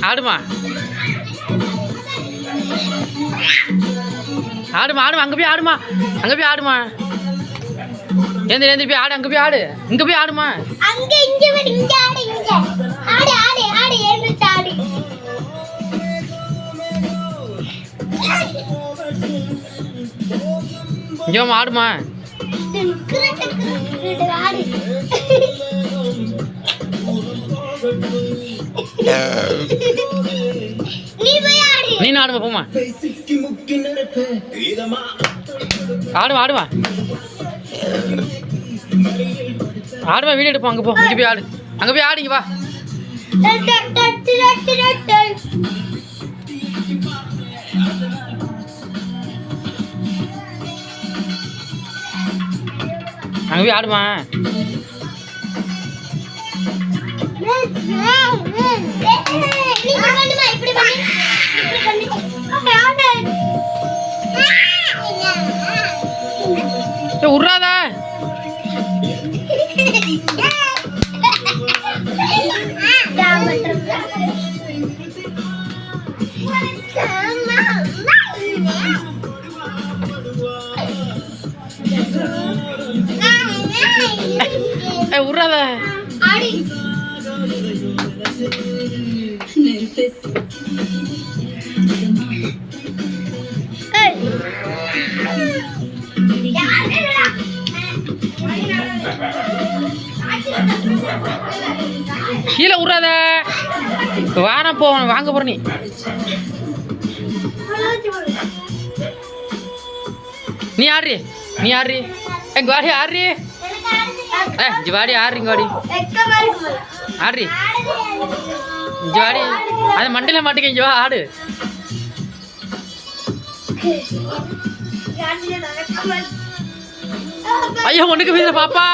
ஆடுமா ஆடுமா ஆடுமா அங்கே போய் ஆடுமா அங்கே போய் ஆடுமா ஏந்திரி போய் ஆடு அங்கே போய் ஆடு இங்கே போய் ஆடுமா இங்கே ஆடுமா நீ ஆடுமா போமா ஆடுவா ஆடுவா ஆடுவா வீடியோ எடுப்போம் அங்கே போ இங்கே போய் ஆடு அங்கே போய் ஆடுங்க வா அங்கே போய் ஆடுமா உர்றாத உர்றாத கீழே விட்றாத வாரம் போ வாங்க போற நீ ஆடுறி நீ ஆடுறி இங்க வாடி ஆடுறி இங்க வாடி ஆடுறி இங்க வாடி ஆடுறி இங்க வாடி அது மண்டையில மாட்டுக்க இங்க வா ஆடு ஐயோ ஒண்ணுக்கு பாப்பா